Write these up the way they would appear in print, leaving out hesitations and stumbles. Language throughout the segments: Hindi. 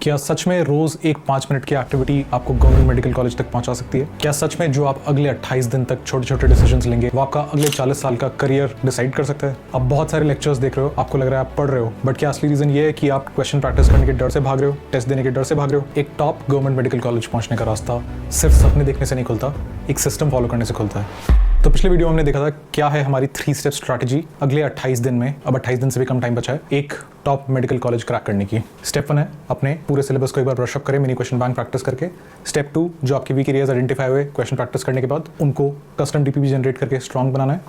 क्या सच में रोज एक 5 मिनट की एक्टिविटी आपको गवर्नमेंट मेडिकल कॉलेज तक पहुंचा सकती है? क्या सच में जो आप अगले 28 दिन तक छोटे छोटे डिसीजंस लेंगे वो आपका अगले 40 साल का करियर डिसाइड कर सकता है? आप बहुत सारे लेक्चर्स देख रहे हो, आपको लग रहा है आप पढ़ रहे हो, बट क्या असली रीजन ये है कि आप क्वेश्चन प्रैक्टिस करने के डर से भाग रहे हो, टेस्ट देने के डर से भाग रहे हो? एक टॉप गवर्नमेंट मेडिकल कॉलेज पहुंचने का रास्ता सिर्फ सपने देखने से नहीं खुलता, एक सिस्टम फॉलो करने से खुलता है। तो पिछले वीडियो में हमने देखा था क्या है हमारी 3 स्टेप स्ट्रैटेजी अगले 28 दिन में, अब 28 दिन से भी कम टाइम बचा है, एक टॉप मेडिकल कॉलेज क्रैक करने की। स्टेप 1 है अपने पूरे सिलेबस को एक बार ब्रश अप करें मिनी क्वेश्चन बैंक प्रैक्टिस करके। स्टेप 2 जो आपके वीक एरियाज आइडेंटिफाई हुए क्वेश्चन प्रैक्टिस करने के बाद उनको कस्टम डीपीपी जनरेट करके स्ट्रॉन्ग बनाना है।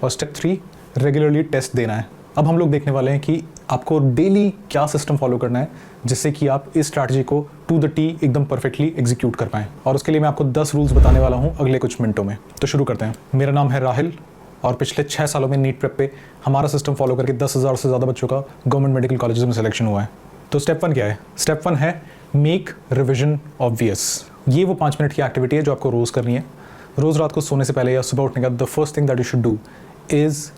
और स्टेप 3 रेगुलरली टेस्ट देना है। अब हम लोग देखने वाले हैं कि आपको डेली क्या सिस्टम फॉलो करना है जिससे कि आप इस स्ट्रैटेजी को टू द टी एकदम परफेक्टली एग्जीक्यूट कर पाएं। और उसके लिए मैं आपको 10 रूल्स बताने वाला हूं अगले कुछ मिनटों में। तो शुरू करते हैं। मेरा नाम है राहिल और पिछले 6 सालों में नीट प्रेप पे हमारा सिस्टम फॉलो करके 10,000 से ज़्यादा बच्चों का गवर्नमेंट मेडिकल कॉलेजेस में सिलेक्शन हुआ है। तो स्टेप 1 क्या है? स्टेप 1 है मेक रिविजन ऑब्वियस। ये वो 5 मिनट की एक्टिविटी है जो आपको रोज़ करनी है। रोज़ रात को सोने से पहले या सुबह उठने का the first thing that you should do is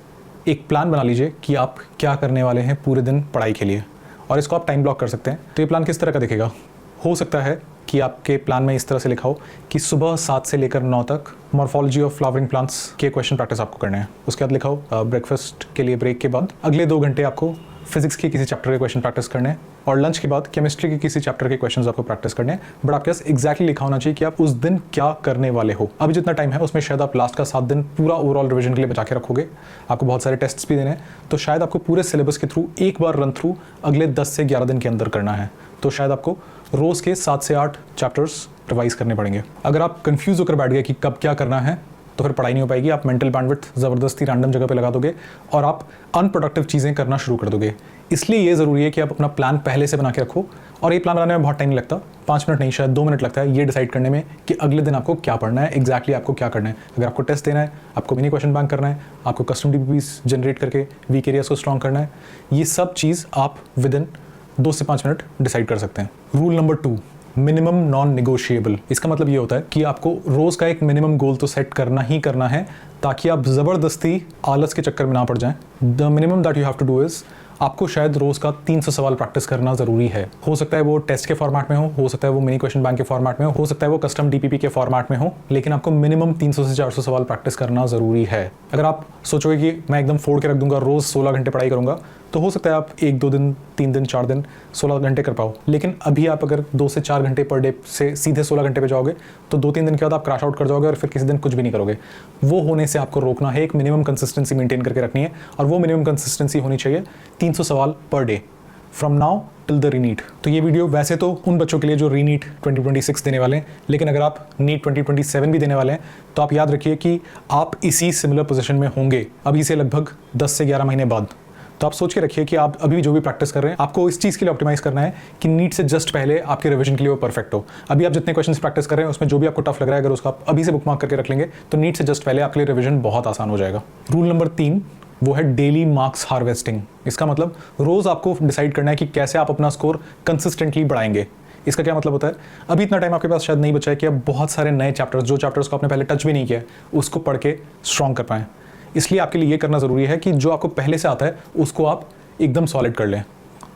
एक प्लान बना लीजिए कि आप क्या करने वाले हैं पूरे दिन पढ़ाई के लिए, और इसको आप टाइम ब्लॉक कर सकते हैं। तो ये प्लान किस तरह का दिखेगा? हो सकता है कि आपके प्लान में इस तरह से लिखा हो कि सुबह 7 से लेकर 9 तक मॉर्फोलॉजी ऑफ फ्लावरिंग प्लांट्स के क्वेश्चन प्रैक्टिस आपको करने हैं। उसके बाद लिखा हो ब्रेकफास्ट के लिए ब्रेक के बाद अगले 2 घंटे आपको फिजिक्स के किसी चैप्टर के क्वेश्चन प्रैक्टिस करने हैं, और लंच के बाद केमिस्ट्री के किसी चैप्टर के क्वेश्चंस आपको प्रैक्टिस करने हैं। बट आपके पास एग्जैक्टली लिखा होना चाहिए कि आप उस दिन क्या करने वाले हो। अभी जितना टाइम है उसमें शायद आप लास्ट का 7 दिन पूरा ओवरऑल रिवीजन के लिए बचा के रखोगे। आपको बहुत सारे टेस्ट्स भी देने हैं, तो शायद आपको पूरे सिलेबस के थ्रू एक बार रन थ्रू अगले 10 से 11 दिन के अंदर करना है। तो शायद आपको रोज़ के 7 से 8 चैप्टर्स रिवाइज करने पड़ेंगे। अगर आप कंफ्यूज होकर बैठ गए कि कब क्या करना है तो फिर पढ़ाई नहीं हो पाएगी। आप मेंटल बैंडविड्थ ज़बरदस्ती रैंडम जगह पे लगा दोगे और आप अनप्रोडक्टिव चीज़ें करना शुरू कर दोगे। इसलिए ये ज़रूरी है कि आप अपना प्लान पहले से बना के रखो। और ये प्लान बनाने में बहुत टाइम नहीं लगता, 5 मिनट नहीं शायद 2 मिनट लगता है ये डिसाइड करने में कि अगले दिन आपको क्या पढ़ना है, एग्जैक्टली आपको क्या करना है। अगर आपको टेस्ट देना है, आपको मिनी क्वेश्चन बैंक करना है, आपको कस्टम डीपीपीज जनरेट करके वीक एरियाज को स्ट्रॉन्ग करना है, ये सब चीज़ आप विद इन 2 से 5 मिनट डिसाइड कर सकते हैं। Rule number 2 minimum non negotiable. इसका मतलब ये होता है कि आपको रोज का एक मिनिमम गोल तो सेट करना ही करना है ताकि आप जबरदस्ती आलस के चक्कर में ना पड़ जाएं। The minimum that you have to do is आपको शायद रोज का 300 सवाल प्रैक्टिस करना जरूरी है। हो सकता है वो टेस्ट के फॉर्मेट में हो सकता है वो मिनी क्वेश्चन बैंक के फॉर्मेट में हो सकता है वो कस्टम डीपीपी के फॉर्मेट में हो, लेकिन आपको मिनिमम 300 से 400 सवाल प्रैक्टिस करना जरूरी है। अगर आप सोचोगे कि मैं एकदम फोड़ के रख दूंगा, रोज 16 घंटे पढ़ाई करूंगा, तो हो सकता है आप 1-2 दिन 3 दिन 4 दिन 16 घंटे कर पाओ। लेकिन अभी आप अगर 2 से 4 घंटे पर डे से सीधे 16 घंटे पे जाओगे तो 2-3 दिन के बाद आप क्रैश आउट कर जाओगे और फिर किसी दिन कुछ भी नहीं करोगे। वो होने से आपको रोकना है, एक मिनिमम कंसिस्टेंसी मेंटेन करके रखनी है, और वो मिनिमम कंसिस्टेंसी होनी चाहिए 300 सवाल per day from now till the रीनीट। तो ये वीडियो वैसे तो उन बच्चों के लिए जो रीनीट 2026 देने वाले हैं, लेकिन अगर आप नीट 2027 भी देने वाले हैं तो आप याद रखिए कि आप इसी सिमिलर पोजीशन में होंगे अभी से लगभग 10 से 11 महीने बाद। तो आप सोच के रखिए कि आप अभी जो भी प्रैक्टिस कर रहे हैं आपको इस चीज़ के लिए ऑप्टिमाइज करना है कि नीट से जस्ट पहले आपके रिवीजन के लिए वो परफेक्ट हो। अभी आप जितने क्वेश्चंस प्रैक्टिस कर रहे हैं उसमें जो भी आपको टफ लग रहा है, अगर उसका आप अभी से बुकमार्क करके रख लेंगे तो नीट से जस्ट पहले आपके लिए रिवीजन बहुत आसान हो जाएगा। रूल नंबर 3 वो है डेली मार्क्स हार्वेस्टिंग। इसका मतलब रोज आपको डिसाइड करना है कि कैसे आप अपना स्कोर कंसिस्टेंटली बढ़ाएंगे। इसका क्या मतलब होता है? अभी इतना टाइम आपके पास शायद नहीं बचा है कि आप बहुत सारे नए चैप्टर्स, जो चैप्टर्स को आपने पहले टच भी नहीं किया है, उसको पढ़ के स्ट्रॉन्ग कर पाएं। इसलिए आपके लिए ये करना ज़रूरी है कि जो आपको पहले से आता है उसको आप एकदम सॉलिड कर लें।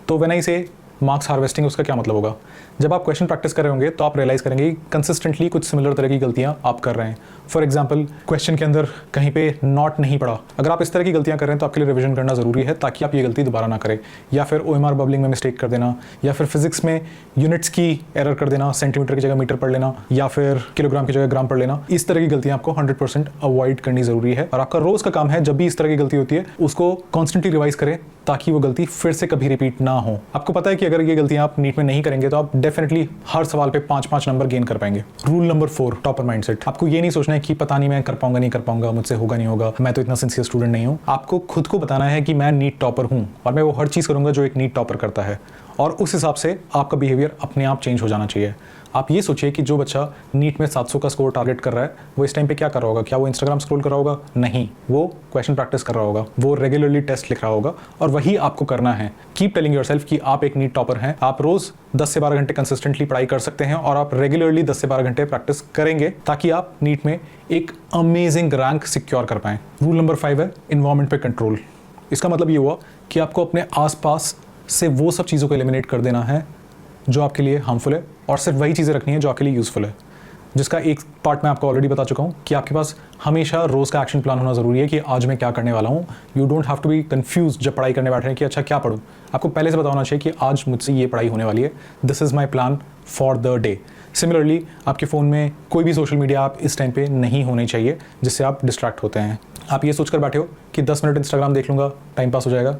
तो व्हेन आई से मार्क्स हार्वेस्टिंग, उसका क्या मतलब होगा? जब आप क्वेश्चन प्रैक्टिस कर रहे होंगे तो आप रियलाइज़ करेंगे कि कंसिस्टेंटली कुछ सिमिलर तरह की गलतियां आप कर रहे हैं। फॉर एग्जांपल क्वेश्चन के अंदर कहीं पे नॉट नहीं पड़ा, अगर आप इस तरह की गलतियां कर रहे हैं तो आपके लिए रिवीजन करना ज़रूरी है ताकि आप ये गलती दोबारा ना करें। या फिर OMR बबलिंग में मिस्टेक कर देना, या फिर फिजिक्स में यूनिट्स की एरर कर देना, सेंटीमीटर की जगह मीटर पढ़ लेना, या फिर किलोग्राम की जगह ग्राम पढ़ लेना। इस तरह की गलतियां आपको 100% अवॉइड करनी ज़रूरी है, और आपका रोज़ का काम है जब भी इस तरह की गलती होती है उसको कॉन्स्टेंटली रिवाइज करें ताकि वो गलती फिर से कभी रिपीट ना हो। आपको पता है कि अगर ये गलतियां आप नीट में नहीं करेंगे तो आप डेफिनेटली हर सवाल पे 5-5 नंबर गेन कर पाएंगे। Rule number 4 topper mindset. आपको ये नहीं सोचना है कि पता नहीं मैं कर पाऊंगा नहीं कर पाऊंगा, मुझसे होगा नहीं होगा, मैं तो इतना सिंसियर स्टूडेंट नहीं हूँ। आपको खुद को बताना है कि मैं नीट टॉपर हूँ और मैं वो हर चीज़ करूंगा जो एक नीट टॉपर करता है, और उस हिसाब से आपका बिहेवियर अपने आप चेंज हो जाना चाहिए। आप ये सोचिए कि जो बच्चा नीट में 700 का स्कोर टारगेट कर रहा है वो इस टाइम पे क्या कर रहा होगा? क्या वो इंस्टाग्राम स्क्रॉल कर रहा होगा? नहीं, वो क्वेश्चन प्रैक्टिस कर रहा होगा, वो रेगुलरली टेस्ट लिख रहा होगा, और वही आपको करना है। कीप टेलिंग योरसेल्फ कि आप एक नीट टॉपर हैं। आप रोज 10 से 12 घंटे कंसिस्टेंटली पढ़ाई कर सकते हैं और आप रेगुलरली 10 से 12 घंटे प्रैक्टिस करेंगे ताकि आप नीट में एक अमेजिंग रैंक सिक्योर कर पाएं। रूल नंबर 5 है इन्वायरमेंट पे कंट्रोल। इसका मतलब ये हुआ कि आपको अपने आसपास से वो सब चीज़ों को एलिमिनेट कर देना है जो आपके लिए हार्मफुल है और सिर्फ वही चीज़ें रखनी है जो आपके लिए यूज़फुल है, जिसका एक पार्ट मैं आपको ऑलरेडी बता चुका हूँ कि आपके पास हमेशा रोज़ का एक्शन प्लान होना ज़रूरी है कि आज मैं क्या करने वाला हूँ। You don't have to be confuse जब पढ़ाई करने बैठ रहे हैं कि अच्छा क्या पढ़ूँ। आपको पहले से पता होना चाहिए कि आज मुझसे ये पढ़ाई होने वाली है, this is my plan for the day. Similarly आपके फ़ोन में कोई भी सोशल मीडिया आप इस टाइम पे नहीं होने चाहिए जिससे आप डिस्ट्रैक्ट होते हैं। आप ये सोचकर बैठे हो कि 10 मिनट इंस्टाग्राम देख लूँगा, टाइम पास हो जाएगा,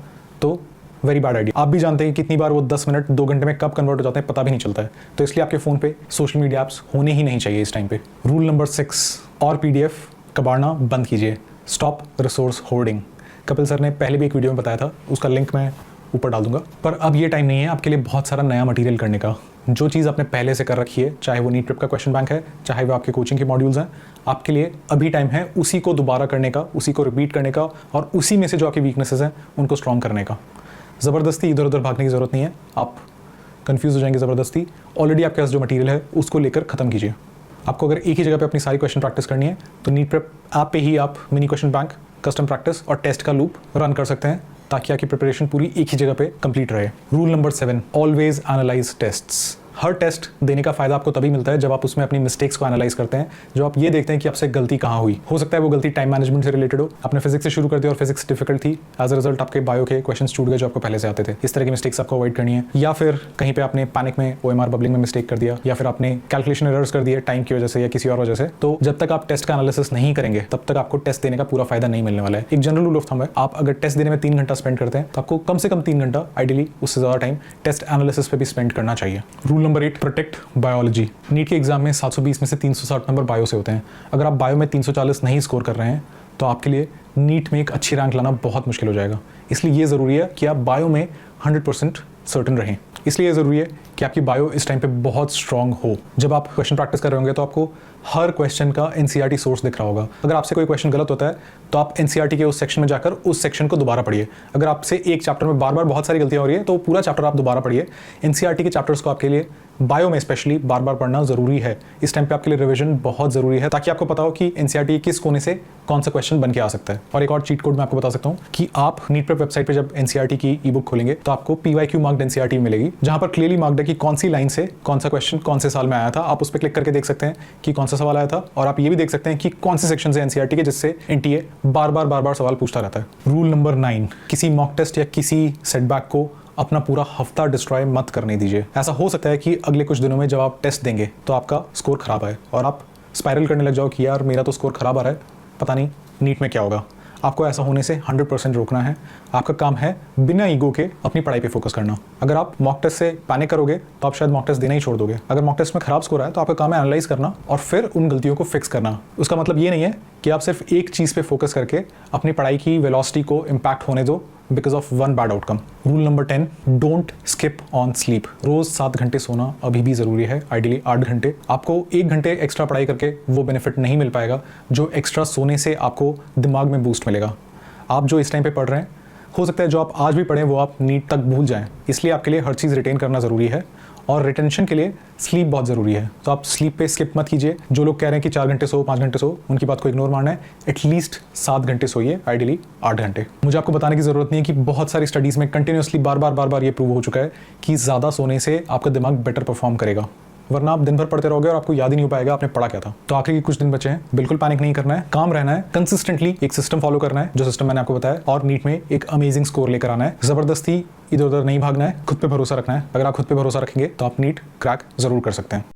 तो वेरी बैड आइडिया। आप भी जानते हैं कितनी बार वो 10 मिनट 2 घंटे में कब कन्वर्ट हो जाते हैं पता भी नहीं चलता है। तो इसलिए आपके फ़ोन पे सोशल मीडिया ऐप्स होने ही नहीं चाहिए इस टाइम पे। रूल नंबर 6, और पीडीएफ कबाड़ना बंद कीजिए। Stop resource hoarding. Kapil sir ने पहले भी एक वीडियो में बताया था, उसका लिंक मैं ऊपर डाल दूंगा। पर अब ये टाइम नहीं है आपके लिए बहुत सारा नया मटेरियल करने का। जो चीज़ आपने पहले से कर रखी है, चाहे वो नीट प्रेप का क्वेश्चन बैंक है, चाहे वो आपके कोचिंग के मॉड्यूल्स हैं, आपके लिए अभी टाइम है उसी को दोबारा करने का, उसी को रिपीट करने का और उसी में से जो आपकी वीकनेसेस हैं उनको स्ट्रॉन्ग करने का। ज़बरदस्ती इधर उधर भागने की ज़रूरत नहीं है, आप कंफ्यूज हो जाएंगे ज़बरदस्ती। ऑलरेडी आपके पास जो मटेरियल है उसको लेकर ख़त्म कीजिए। आपको अगर एक ही जगह पे अपनी सारी क्वेश्चन प्रैक्टिस करनी है तो नीट प्रेप ऐप पे ही आप mini question bank, custom practice और टेस्ट का लूप रन कर सकते हैं ताकि आपकी प्रिपरेशन पूरी एक ही जगह पे कंप्लीट रहे। Rule number 7, always analyse tests. हर टेस्ट देने का फायदा आपको तभी मिलता है जब आप उसमें अपनी मिस्टेक्स को एनालाइज करते हैं, जब आप ये देखते हैं कि आपसे गलती कहाँ हुई। हो सकता है वो गलती टाइम मैनेजमेंट से रिलेटेड हो, आपने फिजिक्स से शुरू कर दिया और फिजिक्स डिफिकल्ट थी, एज अ रिजल्ट आपके बायो के क्वेश्चंस छूट गए जो आपको पहले से आते थे। इस तरह की मिस्टेक्स आपको अवॉइड करनी है। या फिर कहीं पे आपने पैनिक में OMR बबलिंग में मिस्टेक कर दिया, या फिर आपने कैलकुलेशन एरर्स कर दिए टाइम की वजह से या किसी और वजह से, तो जब तक आप टेस्ट का एनालिसिस नहीं करेंगे तब तक आपको टेस्ट देने का पूरा फायदा नहीं मिलने वाला है। एक जनरल रूल ऑफ थंब है, आप अगर टेस्ट देने में 3 घंटा स्पेंड करते हैं तो आपको कम से कम 3 घंटा, आइडियली उससे ज़्यादा टाइम टेस्ट एनालिसिस पे भी स्पेंड करना चाहिए। Rule number 8, protect biology. NEET के एग्जाम में 720 में से 360 नंबर बायो से होते हैं। अगर आप बायो में 340 नहीं स्कोर कर रहे हैं तो आपके लिए नीट में एक अच्छी रैंक लाना बहुत मुश्किल हो जाएगा। इसलिए ये ज़रूरी है कि आप बायो में 100% सर्टन रहें। इसलिए ज़रूरी है कि आपकी बायो इस टाइम पे बहुत स्ट्रांग हो। जब आप क्वेश्चन प्रैक्टिस कर रहे होंगे तो आपको हर क्वेश्चन का NCERT सोर्स दिख रहा होगा। अगर आपसे कोई क्वेश्चन गलत होता है तो आप NCERT के उस सेक्शन में जाकर उस सेक्शन को दोबारा पढ़िए। अगर आपसे एक चैप्टर में बार बार बहुत सारी गलतियां हो रही है तो पूरा चैप्टर आप दोबारा पढ़िए। NCERT के चैप्टर्स को आपके लिए बायो में स्पेशली बार बार पढ़ना ज़रूरी है। इस टाइम पे आपके लिए रिवीजन बहुत ज़रूरी है ताकि आपको पता हो कि NCERT किस कोने से कौन सा क्वेश्चन बन के आ सकता है। और एक और चीट कोड मैं आपको बता सकता हूँ कि आप नीट प्रेप वेबसाइट पे जब NCERT की ई बुक खोलेंगे तो आपको PYQ मार्क्ड NCERT मिलेगी, जहाँ पर क्लियरली मार्क्ड है कि कौन सी लाइन से कौन सा क्वेश्चन कौन से साल में आया था। आप उस पर क्लिक करके देख सकते हैं कि कौन सा सवाल आया था, और आप ये भी देख सकते हैं कि कौन से सेक्शन से NCERT के जिससे NTA बार बार सवाल पूछता रहता है। रूल नंबर 9, किसी मॉक टेस्ट या किसी सेटबैक को अपना पूरा हफ्ता डिस्ट्रॉय मत करने दीजिए। ऐसा हो सकता है कि अगले कुछ दिनों में जब आप टेस्ट देंगे तो आपका स्कोर खराब आए और आप स्पाइरल करने लग जाओ कि यार मेरा तो स्कोर खराब आ रहा है, पता नहीं नीट में क्या होगा। आपको ऐसा होने से 100% रोकना है। आपका काम है बिना ईगो के अपनी पढ़ाई पे फोकस करना। अगर आप मॉक टेस्ट से पैनिक करोगे तो आप शायद मॉक टेस्ट देना ही छोड़ दोगे। अगर मॉक टेस्ट में खराब स्कोर आया तो आपका काम है एनालाइज करना और फिर उन गलतियों को फिक्स करना। उसका मतलब ये नहीं है कि आप सिर्फ एक चीज़ पे फोकस करके अपनी पढ़ाई की वेलोसिटी को इम्पैक्ट होने दो because of one bad outcome. Rule number 10, don't skip on sleep. रोज 7 घंटे सोना अभी भी ज़रूरी है, आइडियली 8 घंटे। आपको 1 घंटे एक्स्ट्रा पढ़ाई करके वो बेनिफिट नहीं मिल पाएगा जो एक्स्ट्रा सोने से आपको दिमाग में बूस्ट मिलेगा। आप जो इस टाइम पे पढ़ रहे हैं, हो सकता है जो आप आज भी पढ़ें वो आप नीट तक भूल जाएं। इसलिए आपके लिए हर चीज़ रिटेन करना ज़रूरी है और रिटेंशन के लिए स्लीप बहुत ज़रूरी है। तो आप स्लीप पे स्किप मत कीजिए। जो लोग कह रहे हैं कि 4 घंटे सो, 5 घंटे सो, उनकी बात को इग्नोर मारना है। एटलीस्ट 7 घंटे सोइए, आइडियली 8 घंटे। मुझे आपको बताने की ज़रूरत नहीं है कि बहुत सारी स्टडीज़ में कंटिन्यूसली बार बार ये प्रूव हो चुका है कि ज़्यादा सोने से आपका दिमाग बेटर परफॉर्म करेगा, वरना आप दिन भर पढ़ते रहोगे और आपको याद ही नहीं हो पाएगा आपने पढ़ा क्या था। तो आखिरी के कुछ दिन बचे हैं, बिल्कुल पैनिक नहीं करना है, काम रहना है, कंसिस्टेंटली एक सिस्टम फॉलो करना है, जो सिस्टम मैंने आपको बताया, और नीट में एक अमेजिंग स्कोर लेकर आना है। जबरदस्ती इधर उधर नहीं भागना है, खुद पे भरोसा रखना है। अगर आप खुद पे भरोसा रखेंगे तो आप नीट क्रैक जरूर कर सकते हैं।